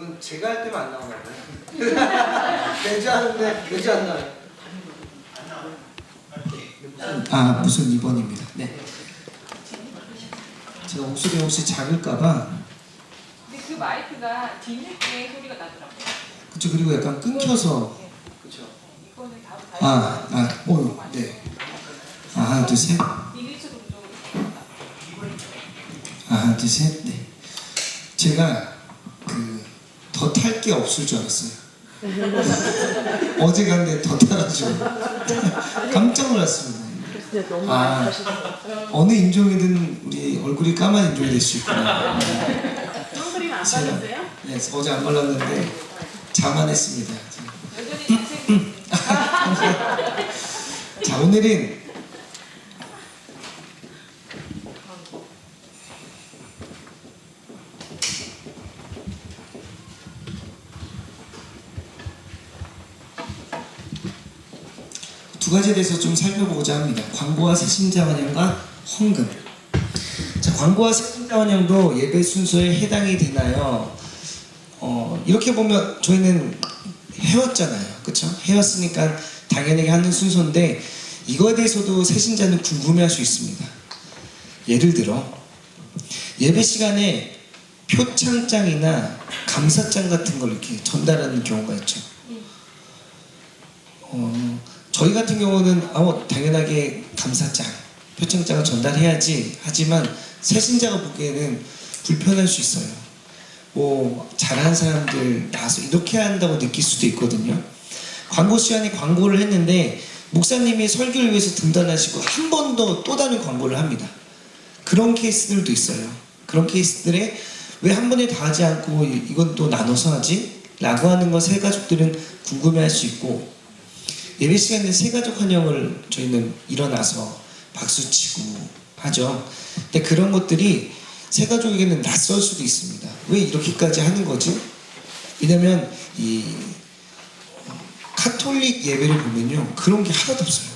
이건 제가 할 때만 안 나오나 봐요. 매주 하는데 매주 안 나와요. 무슨 2번입니다. 네. 제가 목소리 혹시 작을까봐. 근데 그 마이크가 뒤늦게 소리가 나더라고요. 그쵸. 그리고 약간 끊겨서. 그렇죠. 이거는 다음 네. 하나, 둘, 셋. 이미지로 좀 하나, 둘, 셋. 네. 제가 더 탈 게 없을 줄 알았어요. 어제 갔는데 더 타가지고 깜짝 놀랐습니다. 진짜 너무 많이 타시더라고요. 어느 인종이든 우리 얼굴이 까만 인종이 될 수 있구나. 선크림 안 바르세요? 네, 어제 안 발랐는데 자만했습니다. 여전히 잘생겼습니다. 자, 오늘은 두 가지에 대해서 좀 살펴보고자 합니다. 광고와 새신자 환영과 헌금. 자, 광고와 새신자 환영도 예배 순서에 해당이 되나요? 이렇게 보면 저희는 해왔잖아요. 그쵸? 해왔으니까 당연히 하는 순서인데 이거에 대해서도 새신자는 궁금해할 수 있습니다. 예를 들어 예배 시간에 표창장이나 감사장 같은 걸 이렇게 전달하는 경우가 있죠. 저희 같은 경우는 당연하게 감사장, 표창장을 전달해야지 하지만 새신자가 보기에는 불편할 수 있어요. 뭐 잘하는 사람들 나와서 이렇게 한다고 느낄 수도 있거든요. 광고 시간에 광고를 했는데 목사님이 설교를 위해서 등단하시고 한 번 더 또 다른 광고를 합니다. 그런 케이스들도 있어요. 그런 케이스들에 왜 한 번에 다 하지 않고 이건 또 나눠서 하지? 라고 하는 걸 새가족들은 궁금해할 수 있고 예배 시간에 새가족 환영을 저희는 일어나서 박수치고 하죠. 근데 그런 것들이 새가족에게는 낯설 수도 있습니다. 왜 이렇게까지 하는 거지? 왜냐면 이 카톨릭 예배를 보면요 그런 게 하나도 없어요.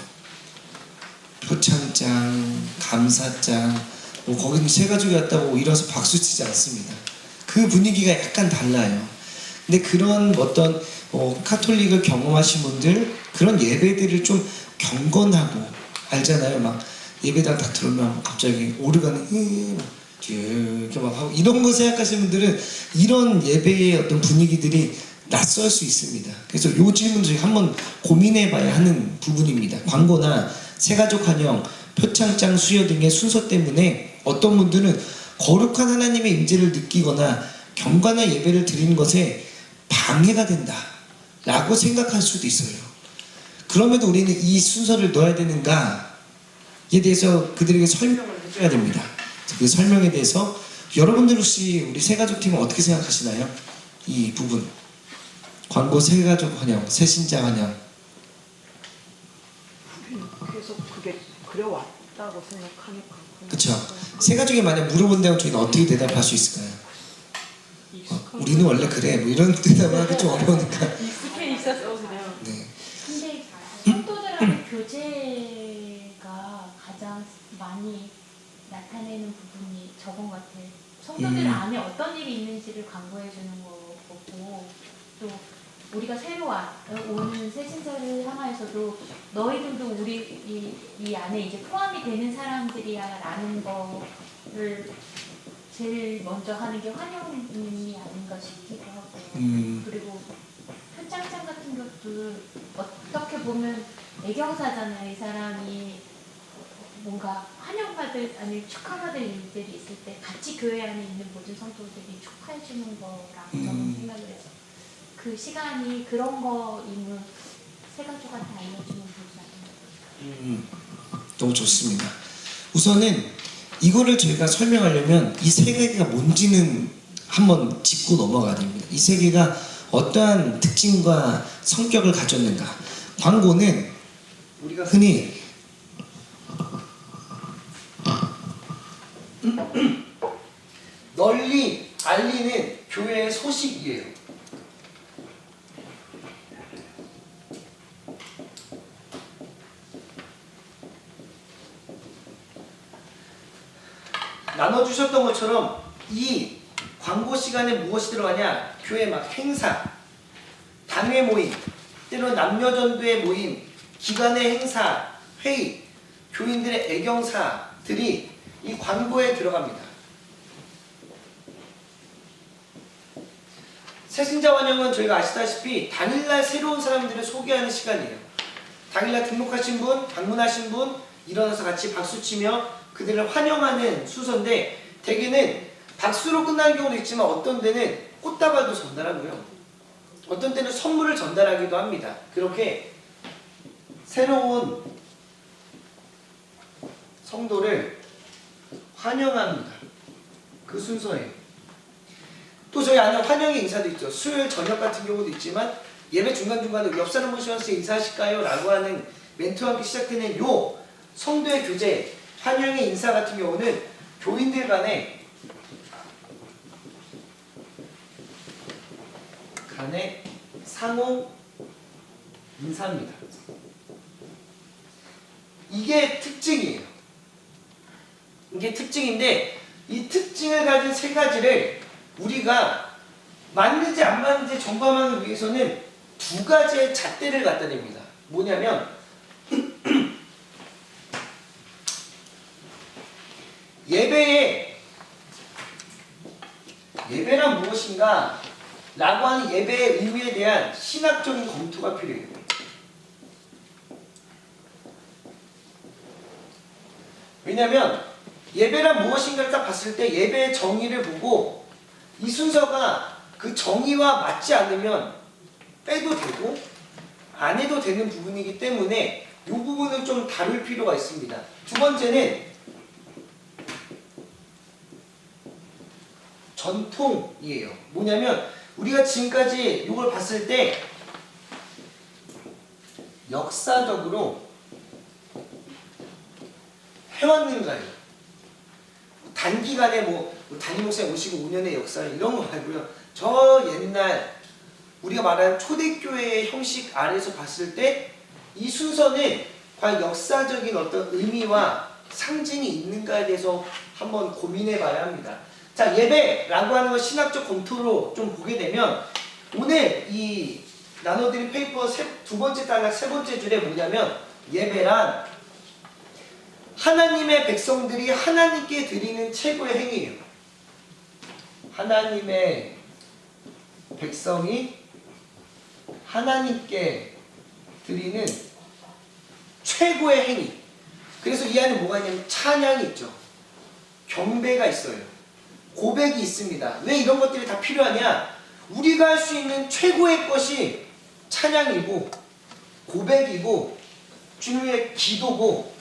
표창장, 감사장, 거기는 새가족이 왔다고 일어서 박수치지 않습니다. 그 분위기가 약간 달라요. 근데 그런 어떤 카톨릭을 경험하신 분들 그런 예배들을 좀 경건하고 알잖아요. 막 예배당 딱 들어오면 갑자기 오르가는 이렇게 막 하고 이런 거 생각하시는 분들은 이런 예배의 어떤 분위기들이 낯설 수 있습니다. 그래서 이 질문을 저희 한번 고민해봐야 하는 부분입니다. 광고나 새가족 환영, 표창장 수여 등의 순서 때문에 어떤 분들은 거룩한 하나님의 임재를 느끼거나 경건한 예배를 드리는 것에 방해가 된다 라고 생각할 수도 있어요. 그럼에도 우리는 이 순서를 넣어야 되는가에 대해서 그들에게 설명을 해줘야 됩니다. 그 설명에 대해서 여러분들 혹시 우리 새가족팀은 어떻게 생각하시나요? 이 부분 광고 새가족 환영, 새신자 환영 계속 그게 그려왔다고 생각하니까. 그쵸? 새가족이 만약 물어본다면 저희는 어떻게 대답할 수 있을까요? 우리는 원래 그래 뭐 이런 대답을 하기 좀 어려우니까 익숙해 있어서 그냥. 네. 근데 성도들하고 교제가 가장 많이 나타내는 부분이 저건 같아요. 성도들 안에 어떤 일이 있는지를 광고해 주는 거고 또 우리가 새로 오는 새신자를 향하여서도 너희들도 우리 이 안에 이제 포함이 되는 사람들이야 라는 거를 제일 먼저 하는 게 환영이 아닌가 싶기도 하고 그리고 표창장 같은 것도 어떻게 보면 애경사잖아요. 이 사람이 뭔가 환영받을 아니 축하받을 일들이 있을 때 같이 교회 안에 있는 모든 성도들이 축하해 주는 거라고 저는 생각을 해서 그 시간이 그런 거임을 새가족한테 알려주는 부분 너무 좋습니다. 우선은 이거를 저희가 설명하려면 이 세 개가 뭔지는 한번 짚고 넘어가야 됩니다. 이 세 개가 어떠한 특징과 성격을 가졌는가. 광고는 우리가 흔히 널리 알리는 교회의 소식이에요. 나눠주셨던 것처럼 이 광고 시간에 무엇이 들어가냐? 교회 막 행사, 당회 모임, 때로 남녀전도회 모임, 기관의 행사, 회의, 교인들의 애경사들이 이 광고에 들어갑니다. 새신자 환영은 저희가 아시다시피 당일날 새로운 사람들을 소개하는 시간이에요. 당일날 등록하신 분, 방문하신 분 일어나서 같이 박수치며 그들을 환영하는 순서인데 대개는 박수로 끝나는 경우도 있지만 어떤 데는 꽃다발도 전달하고요. 어떤 때는 선물을 전달하기도 합니다. 그렇게 새로운 성도를 환영합니다. 그 순서예요. 또 저희 안에 환영의 인사도 있죠. 수요일 저녁 같은 경우도 있지만 예배 중간중간에 옆 사람 모셔서 인사하실까요? 라고 하는 멘트와 함께 시작되는 요 성도의 교제, 환영의 인사 같은 경우는 교인들 간의 상호 인사입니다. 이게 특징이에요. 이게 특징인데 이 특징을 가진 세 가지를 우리가 맞는지 안 맞는지 점검하기 위해서는 두 가지의 잣대를 갖다 댑니다. 뭐냐면 예배란 무엇인가 라고 하는 예배의 의미에 대한 신학적인 검토가 필요해요. 왜냐하면 예배란 무엇인가를 딱 봤을 때 예배의 정의를 보고 이 순서가 그 정의와 맞지 않으면 빼도 되고 안 해도 되는 부분이기 때문에 이 부분을 좀 다룰 필요가 있습니다. 두 번째는 전통이에요. 뭐냐면 우리가 지금까지 이걸 봤을 때 역사적으로 해왔는가요? 단기간에 담임 목사님 오시고 5년의 역사 이런 거 말고요. 저 옛날 우리가 말하는 초대교회의 형식 아래서 봤을 때 이 순서는 과연 역사적인 어떤 의미와 상징이 있는가에 대해서 한번 고민해 봐야 합니다. 자, 예배라고 하는 걸 신학적 검토로 좀 보게 되면 오늘 이 나눠드린 페이퍼 두 번째 단락 세 번째 줄에 뭐냐면 예배란 하나님의 백성들이 하나님께 드리는 최고의 행위예요. 하나님의 백성이 하나님께 드리는 최고의 행위. 그래서 이 안에 뭐가 있냐면 찬양이 있죠. 경배가 있어요. 고백이 있습니다. 왜 이런 것들이 다 필요하냐? 우리가 할 수 있는 최고의 것이 찬양이고 고백이고 주님의 기도고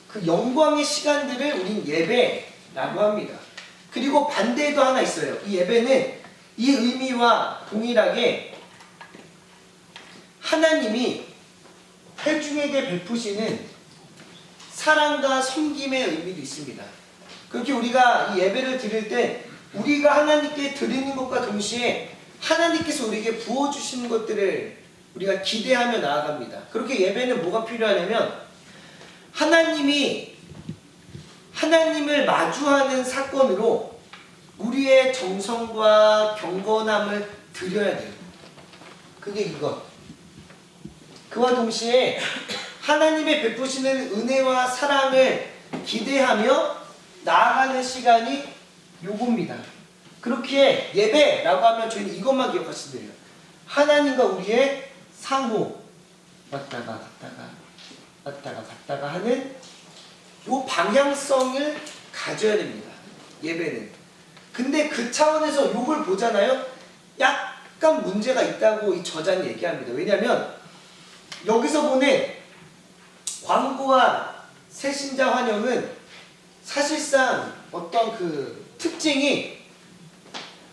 그 영광의 시간들을 우린 예배라고 합니다. 그리고 반대도 하나 있어요. 이 예배는 이 의미와 동일하게 하나님이 회중에게 베푸시는 사랑과 섬김의 의미도 있습니다. 그렇게 우리가 이 예배를 드릴 때 우리가 하나님께 드리는 것과 동시에 하나님께서 우리에게 부어주시는 것들을 우리가 기대하며 나아갑니다. 그렇게 예배는 뭐가 필요하냐면 하나님을 마주하는 사건으로 우리의 정성과 경건함을 드려야 돼요. 그게 이것. 그와 동시에 하나님의 베푸시는 은혜와 사랑을 기대하며 나아가는 시간이 요겁니다. 그렇기에 예배라고 하면 저희는 이것만 기억하시면 돼요. 하나님과 우리의 상호 왔다가 갔다가 하는 요 방향성을 가져야 됩니다. 예배는. 근데 그 차원에서 요걸 보잖아요. 약간 문제가 있다고 이 저자는 얘기합니다. 왜냐하면 여기서 보는 광고와 새신자 환영은 사실상 어떤 그 특징이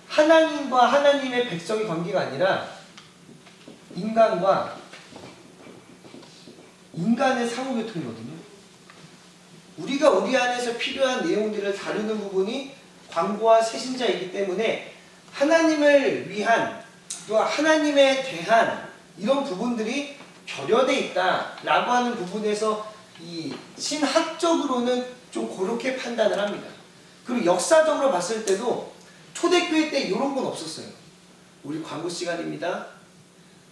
하나님과 하나님의 백성의 관계가 아니라 인간과 인간의 상호교통이거든요. 우리가 우리 안에서 필요한 내용들을 다루는 부분이 광고와 새신자이기 때문에 하나님을 위한 또 하나님에 대한 이런 부분들이 결여되어 있다라고 하는 부분에서 이 신학적으로는 좀 그렇게 판단을 합니다. 그리고 역사적으로 봤을 때도 초대교회 때 이런 건 없었어요. 우리 광고 시간입니다.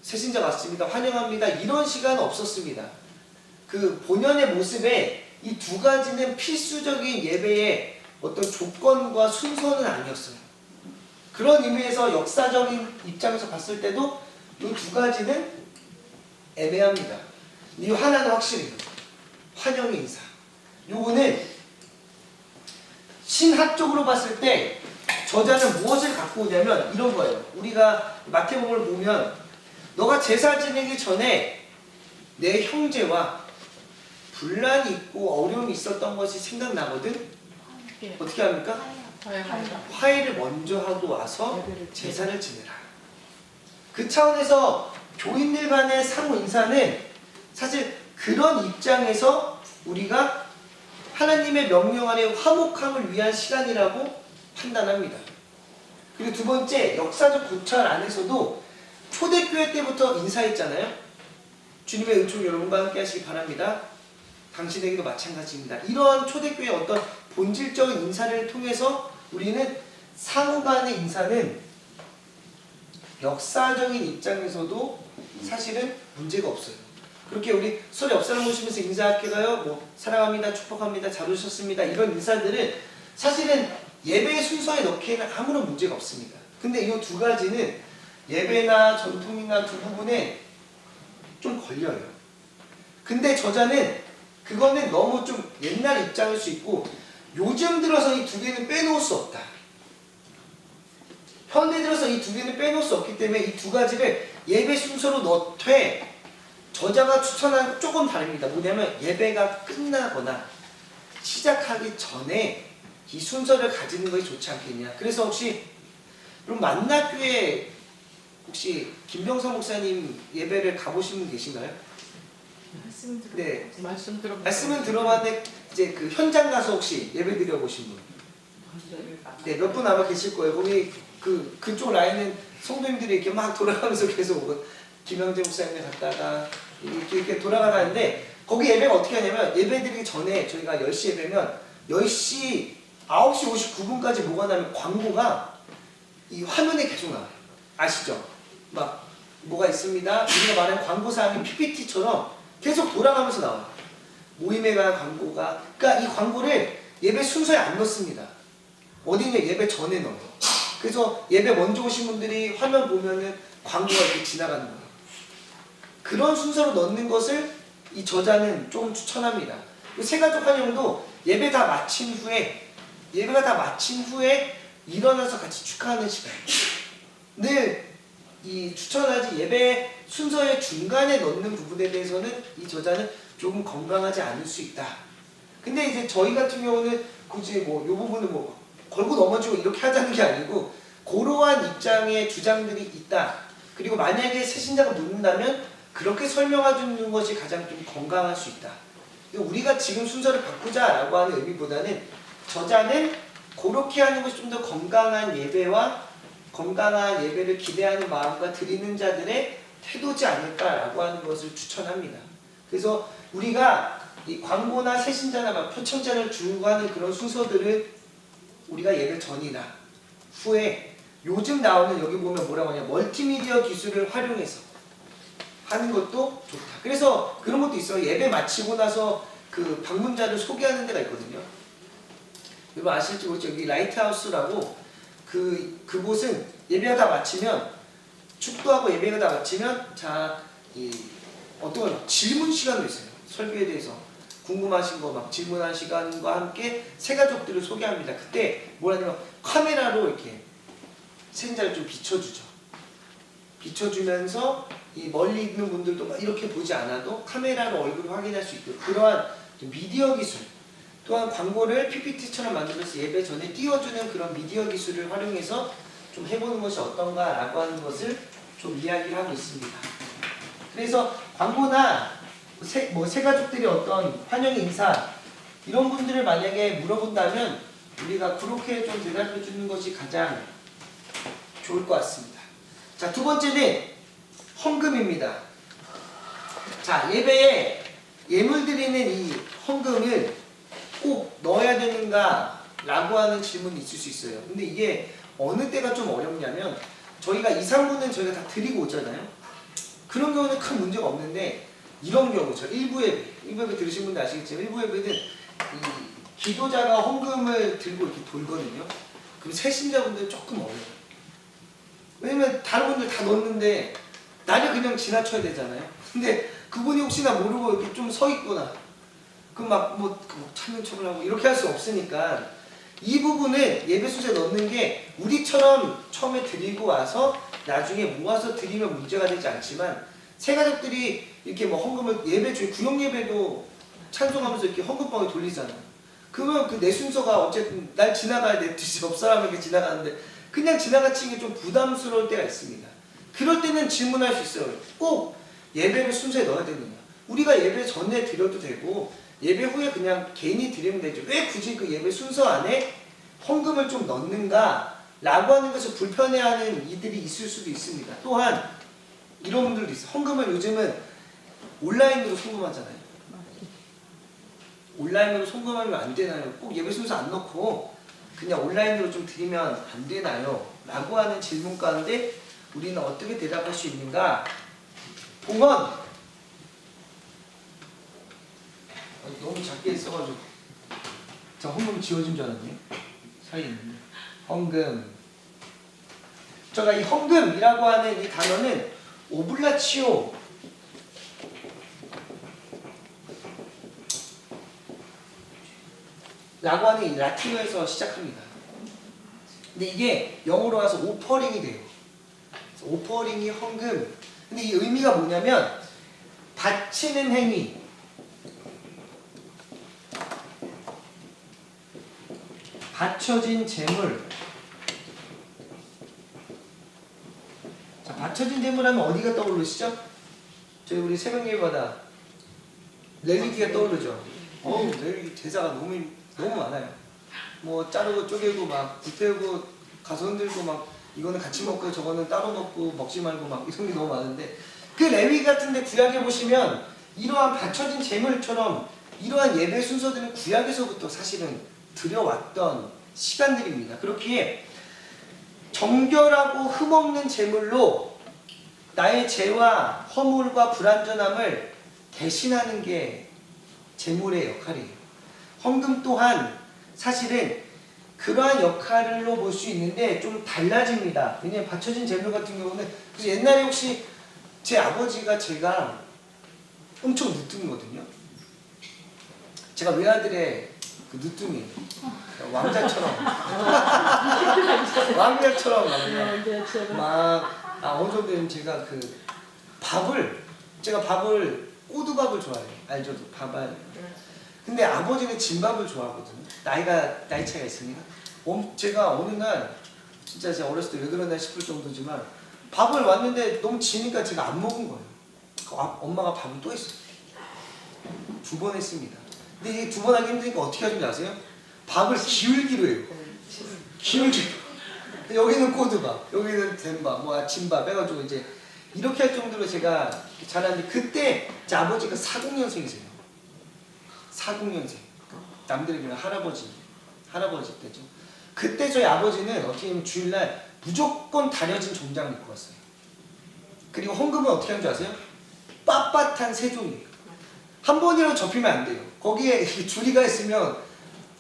새신자 왔습니다. 환영합니다. 이런 시간은 없었습니다. 그 본연의 모습에 이 두 가지는 필수적인 예배의 어떤 조건과 순서는 아니었어요. 그런 의미에서 역사적인 입장에서 봤을 때도 이 두 가지는 애매합니다. 이 하나는 확실해요. 환영의 인사. 요거는 신학적으로 봤을 때 저자는 무엇을 갖고 오냐면 이런 거예요. 우리가 마태복음을 보면 너가 제사 지내기 전에 내 형제와 분란이 있고 어려움이 있었던 것이 생각나거든. 예. 어떻게 합니까? 화해를 먼저 하고 와서 제사를 지내라. 그 차원에서 교인들 간의 상호 인사는 사실 그런 입장에서 우리가 하나님의 명령 아래 화목함을 위한 시간이라고 판단합니다. 그리고 두 번째, 역사적 고찰 안에서도 초대교회 때부터 인사했잖아요. 주님의 은총 여러분과 함께 하시기 바랍니다. 당신에게도 마찬가지입니다. 이러한 초대교회의 어떤 본질적인 인사를 통해서 우리는 상호 간의 인사는 역사적인 입장에서도 사실은 문제가 없어요. 그렇게 우리 서로 옆 사람 보시면서 인사할게요. 뭐 사랑합니다, 축복합니다, 잘 오셨습니다. 이런 인사들은 사실은 예배의 순서에 넣기에는 아무런 문제가 없습니다. 근데 이 두 가지는 예배나 전통이나 두 부분에 좀 걸려요. 근데 저자는 그거는 너무 좀 옛날 입장일 수 있고 요즘 들어서 이 두 개는 빼놓을 수 없다. 현대 들어서 이 두 개는 빼놓을 수 없기 때문에 이 두 가지를 예배 순서로 넣되 저자가 추천한 조금 다릅니다. 뭐냐면 예배가 끝나거나 시작하기 전에 이 순서를 가지는 것이 좋지 않겠냐. 그래서 혹시 그럼 만나교회 혹시 김병성 목사님 예배를 가보신 분 계신가요? 네. 말씀은 들어봤는데 이제 그 현장 가서 혹시 예배 드려보신 분? 네, 몇 분 아마 계실 거예요. 거기 그쪽 라인은 성도님들이 이렇게 막 돌아가면서 계속 김영재 목사님을 갔다가 이렇게 돌아가는데 거기 예배가 어떻게 하냐면 예배 드리기 전에 저희가 10시 예배면 10시 9시 59분까지 뭐가 나면 광고가 이 화면에 계속 나와요. 아시죠? 막 뭐가 있습니다. 우리가 말하는 광고사항이 PPT처럼 계속 돌아가면서 나와요. 모임에 관한 광고가. 그러니까 이 광고를 예배 순서에 안 넣습니다. 어디냐 예배 전에 넣어요. 그래서 예배 먼저 오신 분들이 화면 보면은 광고가 이렇게 지나가는 거예요. 그런 순서로 넣는 것을 이 저자는 조금 추천합니다. 세가족 환영도 예배가 다 마친 후에 일어나서 같이 축하하는 시간. 늘 이 추천하지 예배 순서의 중간에 넣는 부분에 대해서는 이 저자는 조금 건강하지 않을 수 있다. 근데 이제 저희 같은 경우는 굳이 뭐 요 부분은 뭐 걸고 넘어지고 이렇게 하자는 게 아니고 그러한 입장의 주장들이 있다. 그리고 만약에 새신자가 묻는다면 그렇게 설명해 주는 것이 가장 좀 건강할 수 있다. 우리가 지금 순서를 바꾸자라고 하는 의미보다는 저자는 그렇게 하는 것이 좀 더 건강한 예배와 건강한 예배를 기대하는 마음과 드리는 자들의 태도지 않을까라고 하는 것을 추천합니다. 그래서 우리가 이 광고나 새신자나 막 표창장을 주고 하는 그런 순서들을 우리가 예배 전이나 후에 요즘 나오는 여기 보면 뭐라고 하냐 멀티미디어 기술을 활용해서 하는 것도 좋다. 그래서 그런 것도 있어요. 예배 마치고 나서 그 방문자를 소개하는 데가 있거든요. 여러분 아실지 모르겠죠. 여기 라이트하우스라고 그곳은 예배가 다 마치면 축도하고 예배가 다 마치면 어떤 질문 시간도 있어요. 설교에 대해서 궁금하신 거 막 질문하는 시간과 함께 새 가족들을 소개합니다. 그때 뭐라냐면 카메라로 이렇게 새신자를 좀 비춰주죠. 비춰주면서 이 멀리 있는 분들도 막 이렇게 보지 않아도 카메라로 얼굴을 확인할 수 있고 그러한 미디어 기술 또한 광고를 PPT처럼 만들어서 예배 전에 띄워주는 그런 미디어 기술을 활용해서 좀 해보는 것이 어떤가라고 하는 것을 좀 이야기를 하고 있습니다. 그래서 광고나 새 가족들이 어떤 환영 인사 이런 분들을 만약에 물어본다면 우리가 그렇게 좀 대답해 주는 것이 가장 좋을 것 같습니다. 자, 두 번째는 헌금입니다. 자, 예배에 예물 드리는 이 헌금을 꼭 넣어야 되는가 라고 하는 질문이 있을 수 있어요. 근데 이게 어느 때가 좀 어렵냐면 저희가 2, 3부는 저희가 다 드리고 오잖아요. 그런 경우는 큰 문제가 없는데 이런 경우 저 1부 예배 들으신 분들 아시겠지만 1부 예배는 이 기도자가 헌금을 들고 이렇게 돌거든요. 그럼 세신자분들 조금 어려워요. 왜냐면 다른 분들 다 넣었는데 나를 그냥 지나쳐야 되잖아요. 근데 그분이 혹시나 모르고 이렇게 좀 서 있거나 그럼 막뭐 찾는 척을 하고 이렇게 할 수 없으니까 이 부분은 예배 순서에 넣는 게 우리처럼 처음에 드리고 와서 나중에 모아서 드리면 문제가 되지 않지만 새가족들이 이렇게 뭐 헌금을 예배 중에 구역 예배도 찬송하면서 이렇게 헌금방에 돌리잖아요. 그러면 그 내 순서가 어쨌든 날 지나가야 돼. 옆 사람에게 지나가는데 그냥 지나가치는 게 좀 부담스러울 때가 있습니다. 그럴 때는 질문할 수 있어요. 꼭 예배를 순서에 넣어야 되느냐. 우리가 예배 전에 드려도 되고 예배 후에 그냥 개인이 드리면 되죠. 왜 굳이 그 예배 순서 안에 헌금을 좀 넣는가 라고 하는 것을 불편해하는 이들이 있을 수도 있습니다. 또한 이런 분들도 있어요. 헌금을 요즘은 온라인으로 송금하잖아요. 온라인으로 송금하면 안 되나요? 꼭 예배 순서 안 넣고 그냥 온라인으로 좀 드리면 안 되나요? 라고 하는 질문 가운데 우리는 어떻게 대답할 수 있는가? 봉헌! 너무 작게 있어가지고 저 헌금 지워진 줄 알았네. 사이에 있는데 헌금. 제가 이 헌금이라고 하는 이 단어는 오블라치오 라고 하는 이 라틴어에서 시작합니다. 근데 이게 영어로 와서 오퍼링이 돼요. 그래서 오퍼링이 헌금. 근데 이 의미가 뭐냐면 바치는 행위, 바쳐진 재물. 자, 바쳐진 재물 하면 어디가 떠오르시죠? 저희 우리 새벽 예배마다 렐리기가 떠오르죠. 어우, 렐리기 제사가 너무 많아요. 뭐 자르고 쪼개고 막 불태우고 가서 흔들고 막 이거는 같이 먹고 저거는 따로 먹고 먹지 말고 막 이런 게 너무 많은데 그 레위 같은데 구약에 보시면 이러한 바쳐진 재물처럼 이러한 예배 순서들은 구약에서부터 사실은 드려왔던 시간들입니다. 그렇기에 정결하고 흠없는 제물로 나의 죄와 허물과 불완전함을 대신하는 게 제물의 역할이에요. 헌금 또한 사실은 그러한 역할로 볼 수 있는데 좀 달라집니다. 왜냐하면 바쳐진 제물 같은 경우는 그래서 옛날에 혹시 제 아버지가 제가 엄청 늦둥이거든요. 제가 외아들의 그 늦둥이 왕자처럼 왕자처럼 어느 정도는 제가 그 제가 밥을 꼬두밥을 좋아해요. 알죠? 밥알. 근데 아버지는 진밥을 좋아하거든요. 나이 차이가 있으니까. 제가 어느 날 진짜 제가 어렸을 때 왜 그러나 싶을 정도지만 밥을 왔는데 너무 지니까 제가 안 먹은 거예요. 엄마가 밥을 또 했어요. 2번 했습니다. 근데 이게 2번 하기 힘드니까 어떻게 하는지 아세요? 밥을 기울기로 해요. 기울기로. 여기는 꼬두밥, 여기는 된밥, 뭐 아침밥 해가지고 이제 이렇게 할 정도로 제가 잘하는데 그때 제 아버지가 40년생이세요. 40년생. 남들이 그냥 할아버지 때죠. 그때 저희 아버지는 어떻게 보면 주일날 무조건 다려진 정장을 입고 왔어요. 그리고 헌금은 어떻게 하는 줄 아세요? 빳빳한 세종이에요. 한 번이라도 접히면 안 돼요. 거기에 줄이가 있으면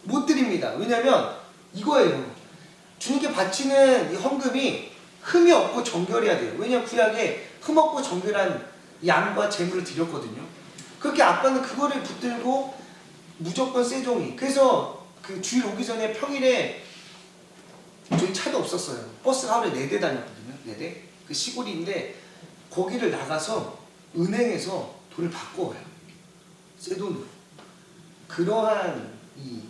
못 드립니다. 왜냐면 이거예요. 주님께 바치는 이 헌금이 흠이 없고 정결해야 돼요. 왜냐면 구약에 흠 없고 정결한 양과 재물을 드렸거든요. 그렇게 아빠는 그거를 붙들고 무조건 세종이. 그래서 그 주일 오기 전에 평일에 저희 차도 없었어요. 버스가 하루에 4대 다녔거든요. 4대. 그 시골인데 거기를 나가서 은행에서 돈을 받고 와요. 새 돈으로. 그러한 이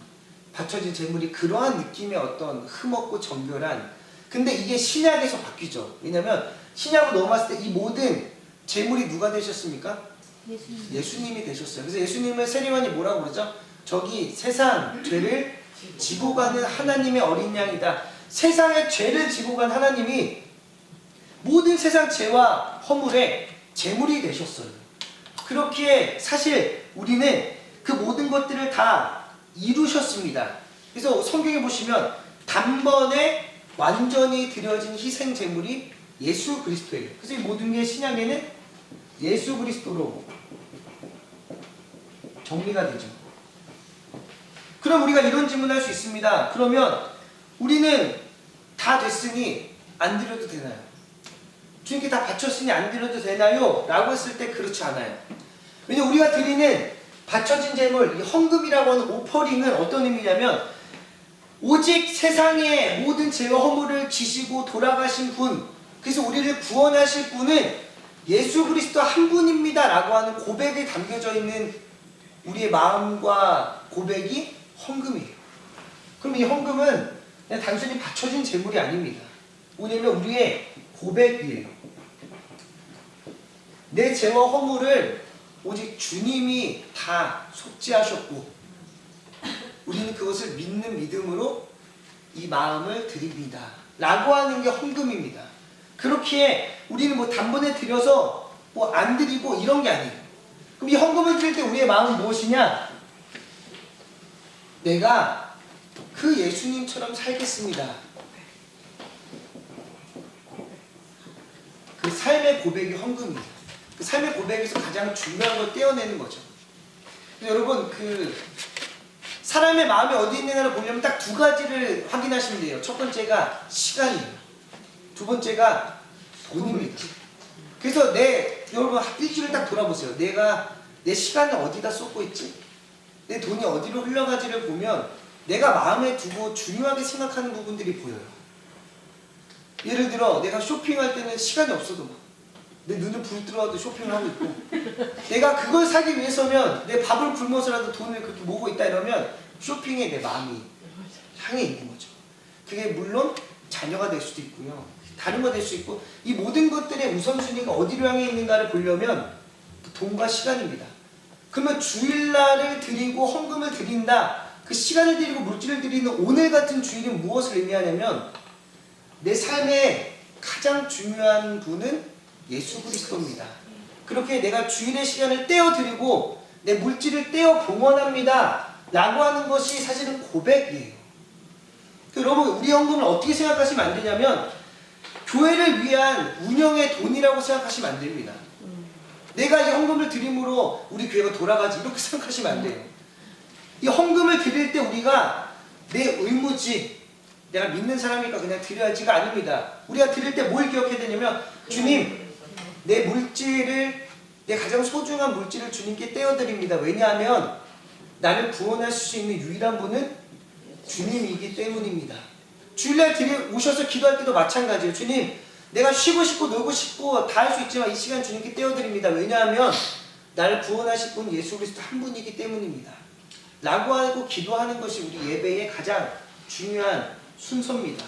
바쳐진 재물이 그러한 느낌의 어떤 흠없고 정결한. 근데 이게 신약에서 바뀌죠. 왜냐면 신약으로 넘어왔을 때 이 모든 재물이 누가 되셨습니까? 예수님이 되셨어요. 그래서 예수님을 세리만이 뭐라고 그러죠? 저기 세상 죄를 지고 가는 하나님의 어린 양이다. 세상의 죄를 지고 간 하나님이 모든 세상 죄와 허물의 제물이 되셨어요. 그렇기에 사실 우리는 그 모든 것들을 다 이루셨습니다. 그래서 성경에 보시면 단번에 완전히 드려진 희생 제물이 예수 그리스도예요. 그래서 이 모든 게 신약에는 예수 그리스도로 정리가 되죠. 그럼 우리가 이런 질문을 할 수 있습니다. 그러면 우리는 다 됐으니 안 드려도 되나요? 주님께 다 바쳤으니 안 드려도 되나요? 라고 했을 때 그렇지 않아요. 왜냐면 우리가 드리는 바쳐진 제물, 이 헌금이라고 하는 오퍼링은 어떤 의미냐면 오직 세상의 모든 죄와 허물을 지시고 돌아가신 분, 그래서 우리를 구원하실 분은 예수 그리스도 한 분입니다 라고 하는 고백이 담겨져 있는 우리의 마음과 고백이 헌금이에요. 그럼 이 헌금은 그냥 단순히 바쳐진 제물이 아닙니다. 뭐냐면 우리의 고백이에요. 내 죄와 허물을 오직 주님이 다 속죄하셨고 우리는 그것을 믿는 믿음으로 이 마음을 드립니다 라고 하는 게 헌금입니다. 그렇기에 우리는 뭐 단번에 드려서 뭐 안 드리고 이런 게 아니에요. 그럼 이 헌금을 드릴 때 우리의 마음은 무엇이냐? 내가 그 예수님처럼 살겠습니다. 그 삶의 고백이 헌금이에요. 그 삶의 고백에서 가장 중요한 걸 떼어내는 거죠. 여러분, 그 사람의 마음이 어디 있느냐를 보려면 딱 두 가지를 확인하시면 돼요. 첫 번째가 시간이에요. 두 번째가 돈입니다. 그래서 여러분 일주일 딱 돌아보세요. 내가 내 시간을 어디다 쏟고 있지? 내 돈이 어디로 흘러가지를 보면 내가 마음에 두고 중요하게 생각하는 부분들이 보여요. 예를 들어 내가 쇼핑할 때는 시간이 없어도 막 내 눈을 부르더라도 쇼핑을 하고 있고 내가 그걸 사기 위해서면 내 밥을 굶어서라도 돈을 그렇게 모으고 있다 이러면 쇼핑에 내 마음이 향해 있는 거죠. 그게 물론 자녀가 될 수도 있고요. 다른 거 될 수 있고 이 모든 것들의 우선순위가 어디로 향해 있는가를 보려면 돈과 시간입니다. 그러면 주일날을 드리고 헌금을 드린다. 그 시간을 드리고 물질을 드리는 오늘 같은 주일은 무엇을 의미하냐면 내 삶에 가장 중요한 분은 예수 그리스도입니다. 그렇게 내가 주일의 시간을 떼어드리고 내 물질을 떼어 봉헌합니다 라고 하는 것이 사실은 고백이에요. 여러분 우리 헌금을 어떻게 생각하시면 안 되냐면 교회를 위한 운영의 돈이라고 생각하시면 안 됩니다. 내가 이 헌금을 드림으로 우리 교회가 돌아가지 이렇게 생각하시면 안 돼요. 이 헌금을 드릴 때 우리가 내 의무지 내가 믿는 사람이니까 그냥 드려야지가 아닙니다. 우리가 드릴 때 뭘 기억해야 되냐면 주님 내 물질을 내 가장 소중한 물질을 주님께 떼어드립니다. 왜냐하면 나를 구원하실 수 있는 유일한 분은 주님이기 때문입니다. 주일날 오셔서 기도할 때도 마찬가지예요. 주님 내가 쉬고 싶고 놀고 싶고 다 할 수 있지만 이 시간 주님께 떼어드립니다. 왜냐하면 나를 구원하실 분 예수 그리스도 한 분이기 때문입니다. 라고 하고 기도하는 것이 우리 예배의 가장 중요한 순서입니다.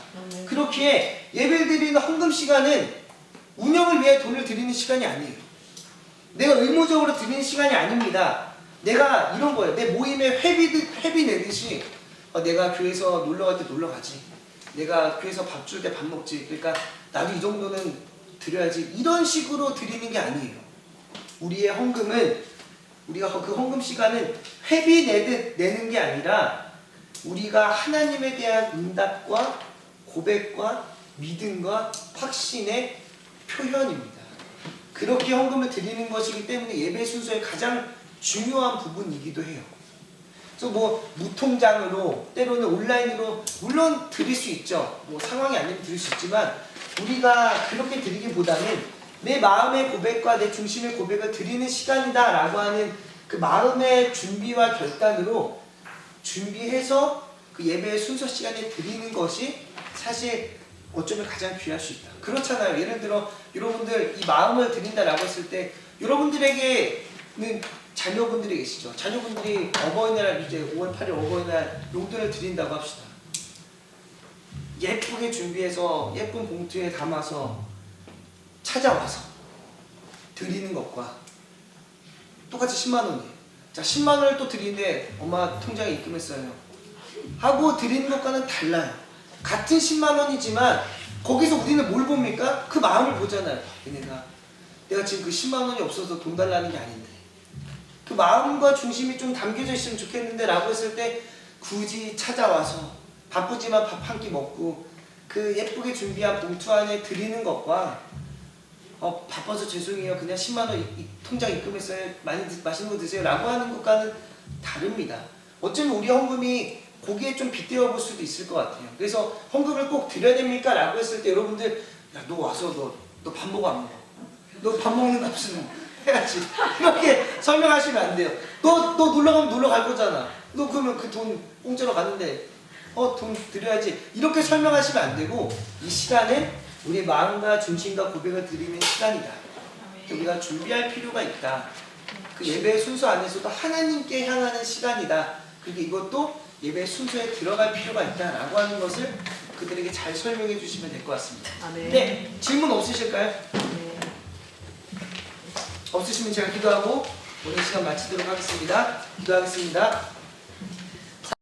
그렇기에 예배를 드리는 헌금 시간은 운영을 위해 돈을 드리는 시간이 아니에요. 내가 의무적으로 드리는 시간이 아닙니다. 내가 이런 거예요. 내 모임에 회비 내듯이 내가 교회에서 놀러 갈 때 놀러 가지. 내가 교회에서 밥 줄 때 밥 먹지. 그러니까 나도 이 정도는 드려야지. 이런 식으로 드리는 게 아니에요. 우리의 헌금은 우리가 그 헌금 시간은 회비 내는 게 아니라 우리가 하나님에 대한 응답과 고백과 믿음과 확신의 표현입니다. 그렇게 헌금을 드리는 것이기 때문에 예배 순서의 가장 중요한 부분이기도 해요. 그래서 뭐 무통장으로 때로는 온라인으로 물론 드릴 수 있죠. 뭐 상황이 아니면 드릴 수 있지만 우리가 그렇게 드리기보다는 내 마음의 고백과 내 중심의 고백을 드리는 시간이다 라고 하는 그 마음의 준비와 결단으로 준비해서 그 예배의 순서 시간에 드리는 것이 사실 어쩌면 가장 귀할 수 있다. 그렇잖아요. 예를 들어 여러분들 이 마음을 드린다라고 했을 때 여러분들에게는 자녀분들이 계시죠. 자녀분들이 어버이날 이제 5월 8일 어버이날 용돈을 드린다고 합시다. 예쁘게 준비해서 예쁜 봉투에 담아서 찾아와서 드리는 것과 똑같이 10만 원이에요. 자, 10만 원을 또 드리는데 엄마 통장에 입금했어요. 하고 드리는 것과는 달라요. 같은 10만 원이지만 거기서 우리는 뭘 봅니까? 그 마음을 보잖아요. 내가 지금 그 10만 원이 없어서 돈 달라는 게 아닌데 그 마음과 중심이 좀 담겨져 있으면 좋겠는데 라고 했을 때 굳이 찾아와서 바쁘지만 밥 한 끼 먹고 그 예쁘게 준비한 봉투 안에 드리는 것과 바빠서 죄송해요 그냥 10만 원 이 통장 입금했어요 많이 맛있는 거 드세요 라고 하는 것과는 다릅니다. 어쩌면 우리 헌금이 거기에 좀 빗대어 볼 수도 있을 것 같아요. 그래서 헌금을 꼭 드려야 됩니까? 라고 했을 때 여러분들 야 너 와서 너 밥 먹어 안 먹어? 너 밥 먹는 값은 해야지 이렇게 설명하시면 안 돼요. 너 놀러 가면 놀러 갈 거잖아. 너 그러면 그 돈 공짜로 가는데 돈 드려야지 이렇게 설명하시면 안 되고 이 시간은 우리의 마음과 중심과 고백을 드리는 시간이다. 우리가 준비할 필요가 있다. 그 예배의 순서 안에서도 하나님께 향하는 시간이다. 그리고 이것도 예배의 순서에 들어갈 필요가 있다라고 하는 것을 그들에게 잘 설명해 주시면 될 것 같습니다. 아멘. 네, 질문 없으실까요? 네. 없으시면 제가 기도하고 오늘 시간 마치도록 하겠습니다. 기도하겠습니다.